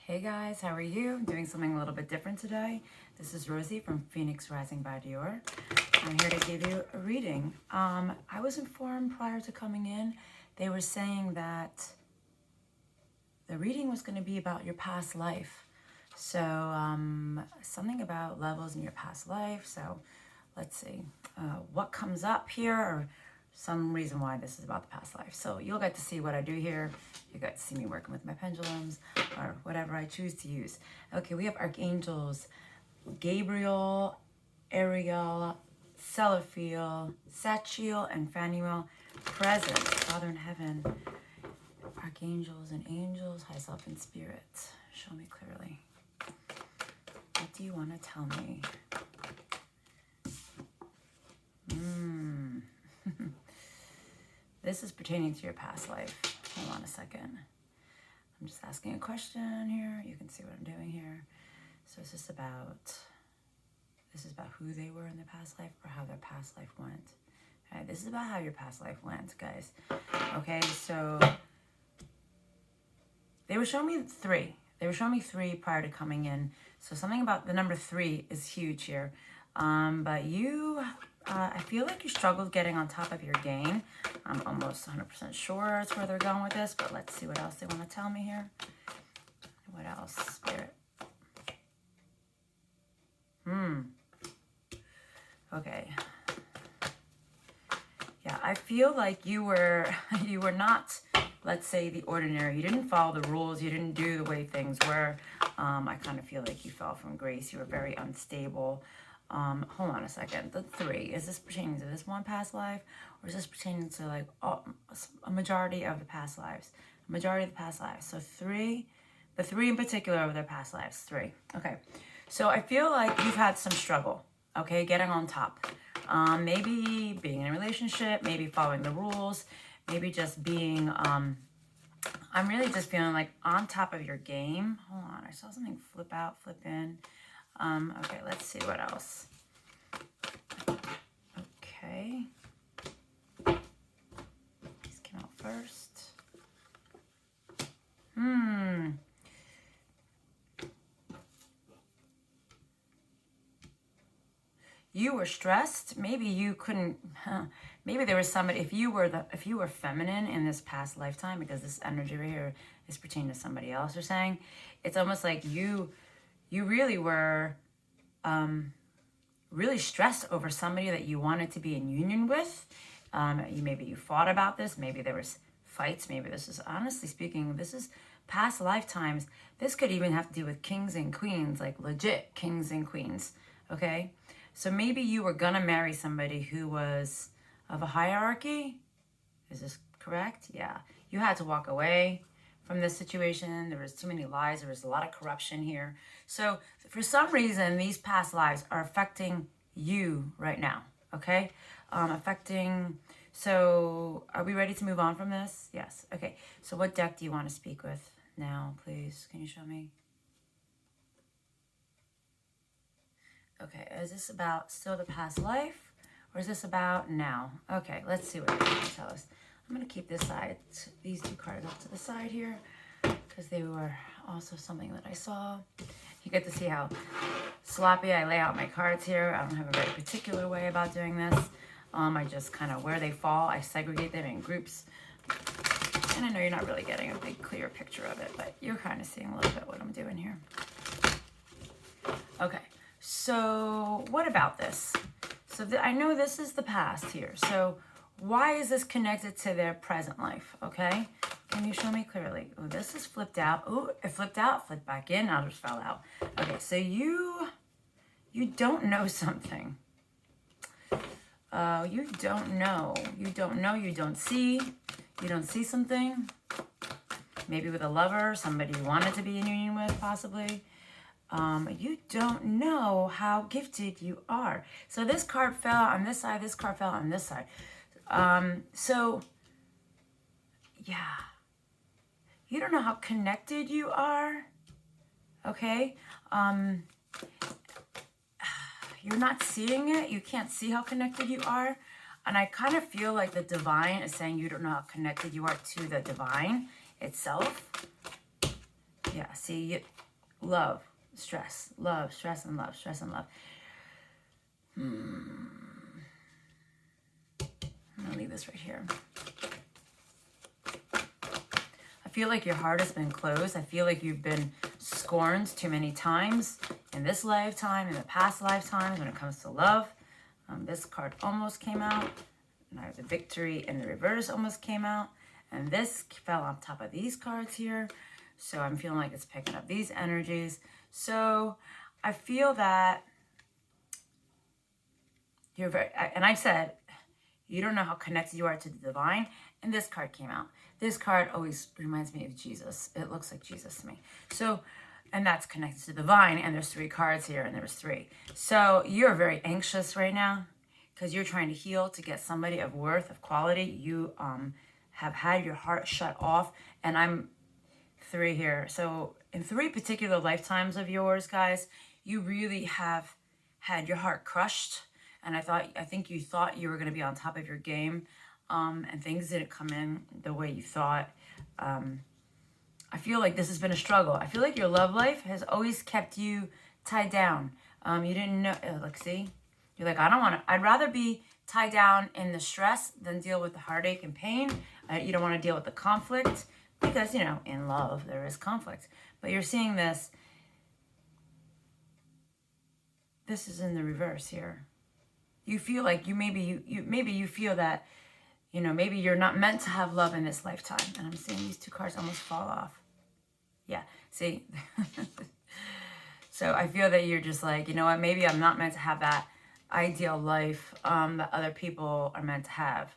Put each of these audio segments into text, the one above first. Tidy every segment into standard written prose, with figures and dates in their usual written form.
Hey guys, how are you? I'm doing something a little bit different today. This is Rosie from Phoenix Rising by Dior. I'm here to give you a reading. I was informed prior to coming in, they were saying that the reading was going to be about your past life. So something about levels in your past life. So let's see what comes up here, or some reason why this is about the past life. So you'll get to see what I do here. You get to see me working with my pendulums or whatever I choose to use. Okay, we have archangels Gabriel, Ariel, Celophiel, Sachiel, and Phanuel present. Father in heaven, archangels and angels, high self and spirit. Show me clearly. What do you want to tell me? This is pertaining to your past life. Hold on a second. I'm just asking a question here. You can see what I'm doing here. So is this about who they were in their past life or how their past life went? Okay, this is about how your past life went, guys. Okay, so they were showing me three. They were showing me three prior to coming in. So something about the number three is huge here. But you, I feel like you struggled getting on top of your game. I'm almost 100% sure that's where they're going with this, but let's see what else they want to tell me here. What else, Spirit? Okay. Yeah, I feel like you were not, let's say, the ordinary. You didn't follow the rules. You didn't do the way things were. I kind of feel like you fell from grace. You were very unstable. Hold on a second. The three, is this pertaining to this one past life, or is this pertaining to like a majority of the past lives? A majority of the past lives. So three, the three in particular of their past lives. Three. Okay. So I feel like you've had some struggle. Okay, getting on top. Maybe being in a relationship, maybe following the rules, maybe just being, I'm really just feeling like on top of your game. Hold on, I saw something flip out, flip in. Okay, let's see what else. Okay. These came out first. You were stressed. Maybe you couldn't, maybe there was somebody, if you were feminine in this past lifetime, because this energy right here is pertaining to somebody else, you're saying, it's almost like you really were really stressed over somebody that you wanted to be in union with. Maybe you fought about this. Maybe there was fights. Maybe this is, honestly speaking, this is past lifetimes. This could even have to do with kings and queens, like legit kings and queens, okay? So maybe you were gonna marry somebody who was of a hierarchy. Is this correct? Yeah. You had to walk away from this situation. There was too many lies. There was a lot of corruption here. So for some reason, these past lives are affecting you right now, okay? So are we ready to move on from this? Yes. Okay. So what deck do you want to speak with now, please? Can you show me? Okay, is this about still the past life, or is this about now? Okay, let's see what they're going to tell us. I'm going to keep these two cards up to the side here, because they were also something that I saw. You get to see how sloppy I lay out my cards here. I don't have a very particular way about doing this. I just kind of, where they fall, I segregate them in groups. And I know you're not really getting a big, clear picture of it, but you're kind of seeing a little bit what I'm doing here. Okay. So what about this? So I know this is the past here. So why is this connected to their present life? Okay. Can you show me clearly? Oh, this is flipped out. Oh, it flipped out, flipped back in. Now it just fell out. Okay. So you don't know something. You don't know. You don't see. You don't see something. Maybe with a lover, somebody you wanted to be in union with, possibly. You don't know how gifted you are. So this card fell on this side, this card fell on this side. So, yeah. You don't know how connected you are, okay? You're not seeing it. You can't see how connected you are. And I kind of feel like the divine is saying you don't know how connected you are to the divine itself. Yeah, see, love, stress, and love, stress and love. I'm gonna leave this right here. I feel like your heart has been closed. I feel like you've been scorned too many times in this lifetime, in the past lifetimes when it comes to love. This card almost came out. Now the victory in the reverse almost came out. And this fell on top of these cards here. So I'm feeling like it's picking up these energies. So I feel that you're very, and I said, you don't know how connected you are to the divine. And this card came out. This card always reminds me of Jesus. It looks like Jesus to me. So, and that's connected to the divine. And there's 3 cards here, and there's 3. So you're very anxious right now because you're trying to heal to get somebody of worth, of quality. You have had your heart shut off. And I'm 3 here. So in 3 particular lifetimes of yours, guys, you really have had your heart crushed. And I think you thought you were going to be on top of your game, and things didn't come in the way you thought. I feel like this has been a struggle. I feel like your love life has always kept you tied down. You didn't know, like, see, you're like, I don't want to, I'd rather be tied down in the stress than deal with the heartache and pain. You don't want to deal with the conflict because, you know, in love, there is conflict. But you're seeing this. This is in the reverse here. You feel like maybe you feel that, you know, maybe you're not meant to have love in this lifetime. And I'm seeing these 2 cards almost fall off. Yeah, see? So I feel that you're just like, you know what, maybe I'm not meant to have that ideal life that other people are meant to have.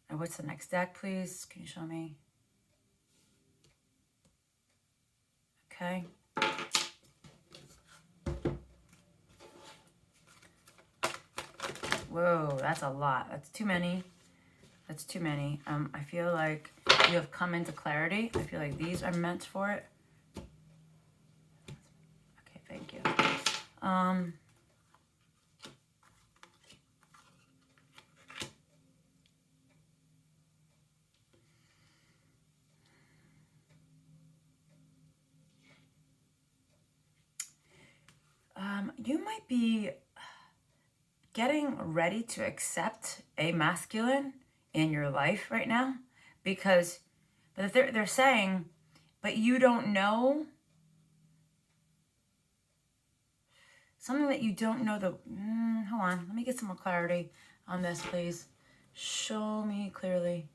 And what's the next deck, please? Can you show me? Okay. Whoa, that's a lot. That's too many. That's too many. I feel like you have come into clarity. I feel like these are meant for it. Okay, thank you. You might be getting ready to accept a masculine in your life right now, because but they're saying, but you don't know something that you don't know. Hold on, let me get some more clarity on this, please. Show me clearly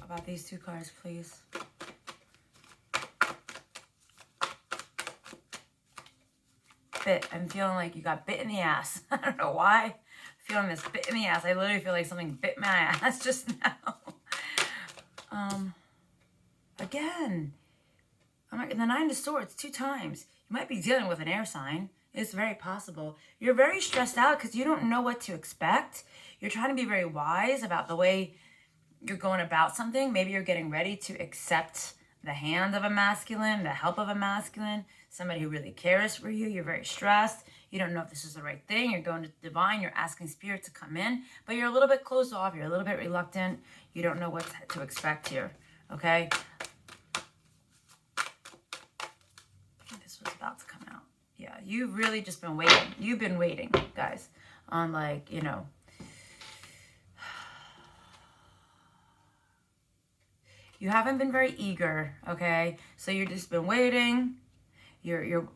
about these 2 cards, please. Bit. I'm feeling like you got bit in the ass. I don't know why. I'm feeling this bit in the ass. I literally feel like something bit my ass just now. Again, the 9 of Swords 2 times. You might be dealing with an air sign. It's very possible. You're very stressed out because you don't know what to expect. You're trying to be very wise about the way you're going about something. Maybe you're getting ready to accept the hand of a masculine, the help of a masculine, somebody who really cares for you. You're very stressed. You don't know if this is the right thing. You're going to the divine. You're asking spirit to come in, but you're a little bit closed off. You're a little bit reluctant. You don't know what to expect here, okay? This was about to come out. Yeah, you've really just been waiting. You've been waiting, guys, on, like, you know, you haven't been very eager, okay? So you've just been waiting. You're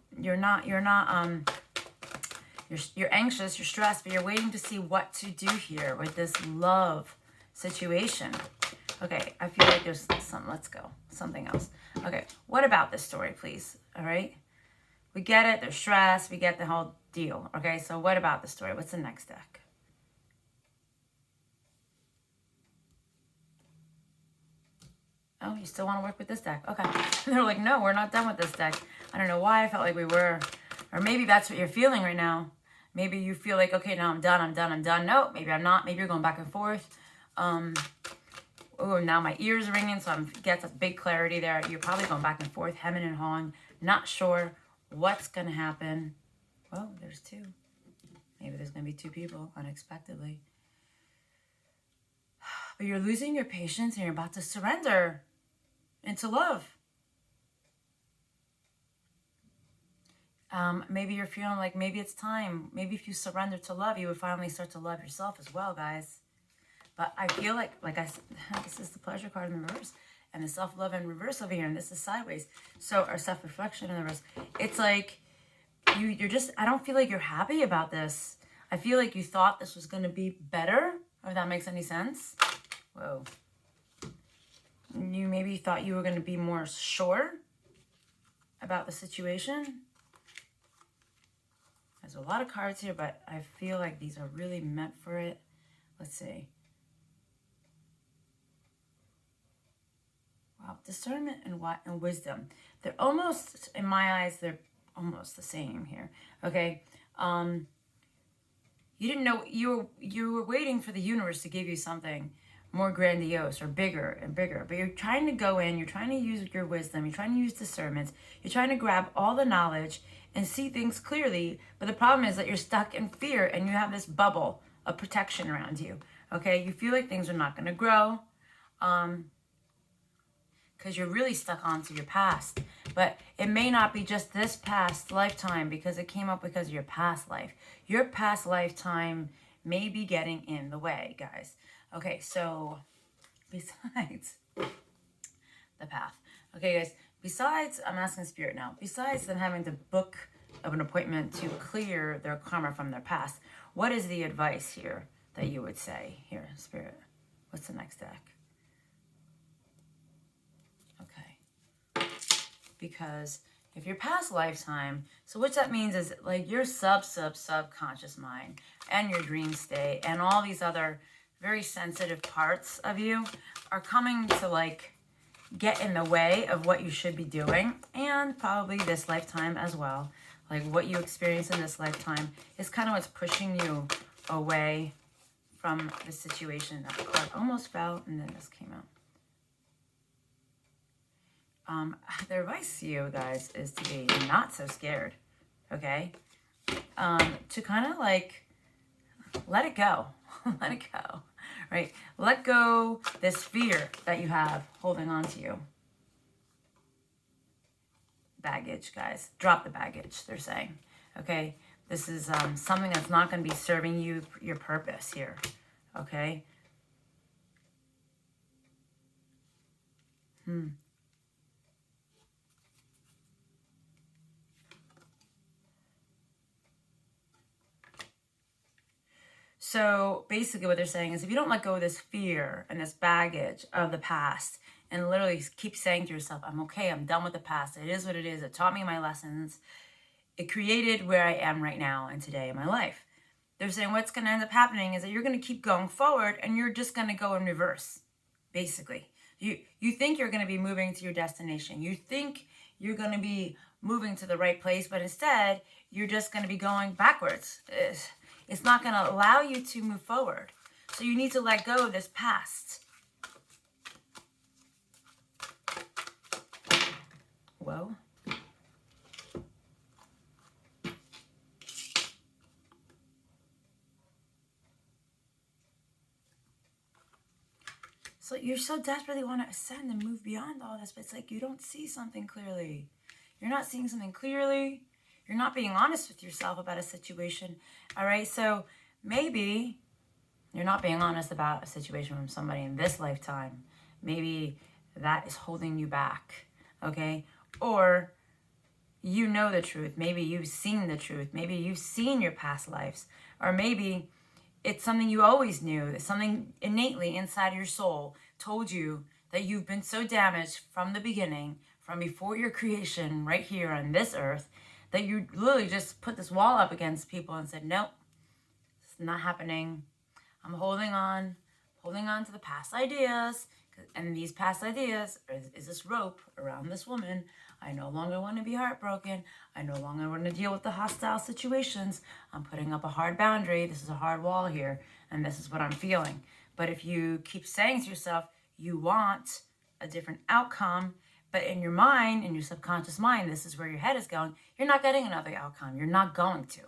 anxious, you're stressed, but you're waiting to see what to do here with this love situation. Okay, I feel like there's let's go, something else. Okay, what about this story, please? All right, we get it, they're stressed, we get the whole deal. Okay, so what about the story? What's the next deck? Oh, you still want to work with this deck? Okay. They're like, no, we're not done with this deck. I don't know why I felt like we were. Or maybe that's what you're feeling right now. Maybe you feel like, okay, now I'm done. No, maybe I'm not. Maybe you're going back and forth. Oh, now my ears are ringing, so I'm get a big clarity there. You're probably going back and forth, hemming and hawing. Not sure what's going to happen. Well, there's 2. Maybe there's going to be 2 people unexpectedly. But you're losing your patience and you're about to surrender into love. Maybe you're feeling like maybe it's time. Maybe if you surrender to love, you would finally start to love yourself as well, guys. But I feel like I said, this is the pleasure card in reverse, and the self-love in reverse over here, and this is sideways. So our self-reflection in reverse. It's like you're just, I don't feel like you're happy about this. I feel like you thought this was going to be better, if that makes any sense. Whoa. You maybe thought you were going to be more sure about the situation. There's a lot of cards here, but I feel like these are really meant for it. Let's see. Wow, discernment and wisdom. They're almost, in my eyes, they're almost the same here. Okay. You didn't know, you were waiting for the universe to give you something more grandiose or bigger and bigger, but you're trying to go in, you're trying to use your wisdom, you're trying to use discernment, you're trying to grab all the knowledge and see things clearly. But the problem is that you're stuck in fear and you have this bubble of protection around you. Okay, you feel like things are not going to grow because you're really stuck onto your past. But it may not be just this past lifetime, because it came up because of your past life. Your past lifetime may be getting in the way, guys. Okay, so besides the path. Okay, guys, besides, I'm asking Spirit now, besides them having to book of an appointment to clear their karma from their past, what is the advice here that you would say? Here, Spirit, what's the next deck? Okay. Because if your past lifetime, so what that means is like your subconscious mind and your dream state and all these other very sensitive parts of you are coming to like get in the way of what you should be doing, and probably this lifetime as well. Like what you experience in this lifetime is kind of what's pushing you away from the situation. That card almost fell and then this came out. The advice to you guys is to be not so scared, okay? To kind of like let it go. Let it go, right? Let go this fear that you have holding on to you. Baggage, guys. Drop the baggage, they're saying. Okay? This is something that's not going to be serving you your purpose here. Okay? So basically what they're saying is if you don't let go of this fear and this baggage of the past and literally keep saying to yourself, I'm okay, I'm done with the past. It is what it is. It taught me my lessons. It created where I am right now and today in my life. They're saying what's going to end up happening is that you're going to keep going forward and you're just going to go in reverse, basically. You think you're going to be moving to your destination. You think you're going to be moving to the right place, but instead you're just going to be going backwards. It's not going to allow you to move forward. So you need to let go of this past. Whoa. So you so desperately want to ascend and move beyond all this, but it's like you don't see something clearly. You're not seeing something clearly. You're not being honest with yourself about a situation. All right, so maybe you're not being honest about a situation from somebody in this lifetime. Maybe that is holding you back, okay? Or you know the truth. Maybe you've seen the truth. Maybe you've seen your past lives. Or maybe it's something you always knew. It's something innately inside your soul told you that you've been so damaged from the beginning, from before your creation right here on this earth, that you literally just put this wall up against people and said, nope, it's not happening. I'm holding on to the past ideas. And these past ideas is this rope around this woman. I no longer want to be heartbroken. I no longer want to deal with the hostile situations. I'm putting up a hard boundary. This is a hard wall here, and this is what I'm feeling. But if you keep saying to yourself, you want a different outcome, but in your mind, in your subconscious mind, this is where your head is going, you're not getting another outcome. You're not going to.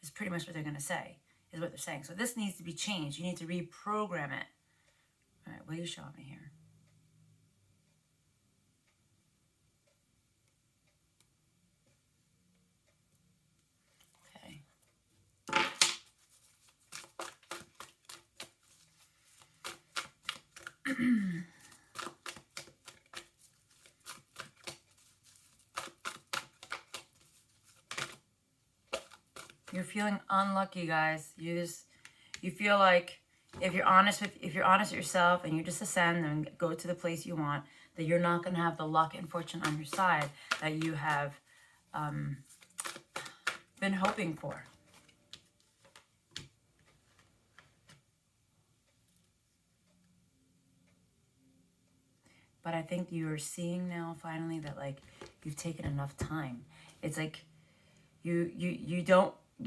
It's pretty much what they're going to say, is what they're saying. So this needs to be changed. You need to reprogram it. All right, what are you showing me here? You're feeling unlucky, guys. You feel like if you're honest with yourself and you just ascend and go to the place you want, that you're not going to have the luck and fortune on your side that you have been hoping for. But I think you're seeing now finally that like you've taken enough time. It's like you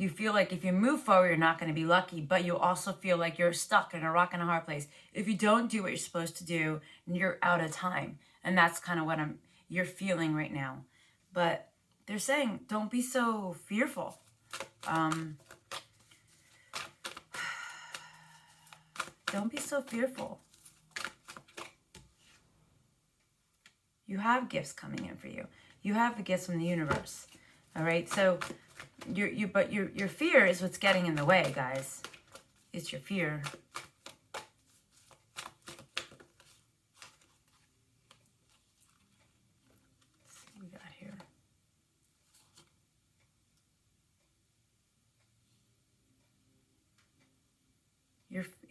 feel like if you move forward, you're not going to be lucky, but you also feel like you're stuck in a rock and a hard place. If you don't do what you're supposed to do, you're out of time. And that's kind of what you're feeling right now. But they're saying, don't be so fearful. Don't be so fearful. You have gifts coming in for you. You have the gifts from the universe. All right. So your fear is what's getting in the way, guys. It's your fear. Let's see what we got here.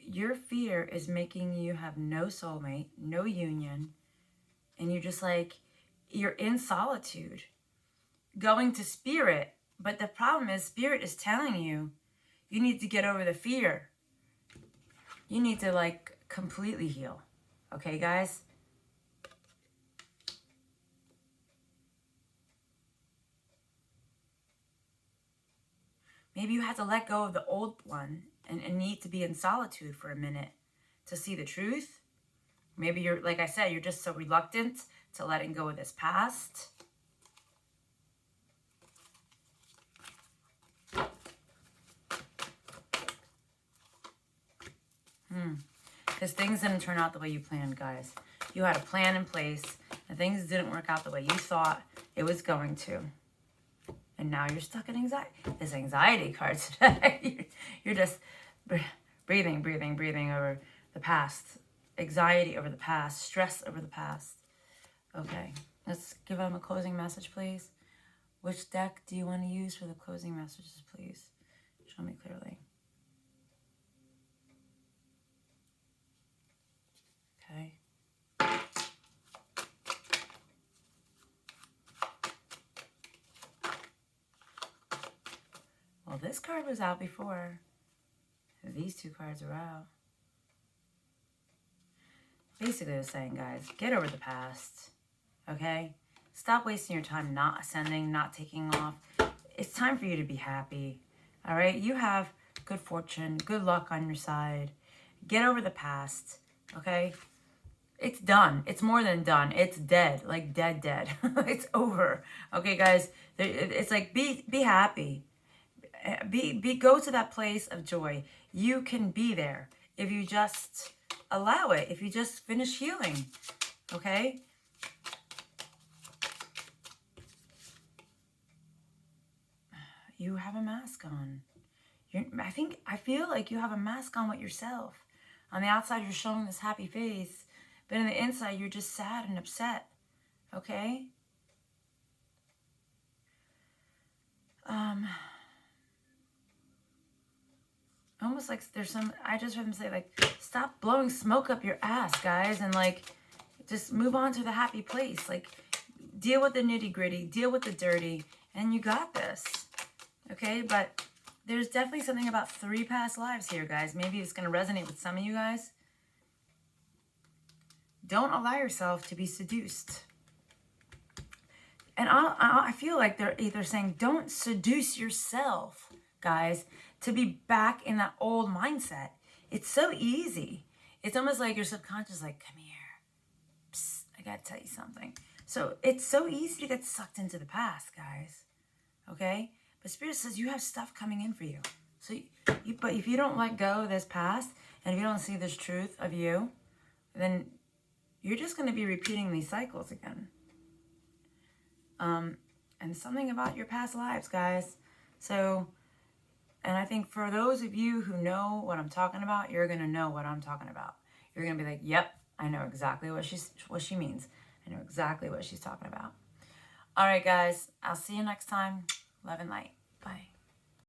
Your fear is making you have no soulmate, no union, and you're just like, you're in solitude, going to spirit. But the problem is spirit is telling you, you need to get over the fear. You need to like completely heal. Okay, guys? Maybe you had to let go of the old one and need to be in solitude for a minute to see the truth. Maybe you're, like I said, you're just so reluctant to letting go of this past. Because things didn't turn out the way you planned, guys. You had a plan in place, and things didn't work out the way you thought it was going to. And now you're stuck in anxiety. This anxiety card today. You're just breathing over the past. Anxiety over the past. Stress over the past. Okay. Let's give them a closing message, please. Which deck do you want to use for the closing messages, please? Show me clearly. Okay. Well, this card was out before. These two cards are out. Basically, they're saying, guys, get over the past. Okay? Stop wasting your time not ascending, not taking off. It's time for you to be happy. All right? You have good fortune, good luck on your side. Get over the past. Okay? It's done. It's more than done. It's dead. Like dead. It's over. Okay, guys? It's like be happy. Go to that place of joy. You can be there if you just allow it. If you just finish healing. Okay? You have a mask on. I feel like you have a mask on with yourself. On the outside, you're showing this happy face, but on the inside, you're just sad and upset. Okay? Almost like there's some, I just heard them say, like, stop blowing smoke up your ass, guys, and, like, just move on to the happy place. Like, deal with the nitty-gritty, deal with the dirty, and you got this. Okay? But there's definitely something about 3 past lives here, guys. Maybe it's going to resonate with some of you guys. Don't allow yourself to be seduced. And I feel like they're either saying, don't seduce yourself, guys, to be back in that old mindset. It's so easy. It's almost like your subconscious like, come here. Psst, I got to tell you something. So it's so easy to get sucked into the past, guys. Okay? But Spirit says you have stuff coming in for you. So, but if you don't let go of this past, and if you don't see this truth of you, then you're just going to be repeating these cycles again. And something about your past lives, guys. So, and I think for those of you who know what I'm talking about, you're going to know what I'm talking about. You're going to be like, yep, I know exactly what she means. I know exactly what she's talking about. All right, guys. I'll see you next time. Love and light. Bye.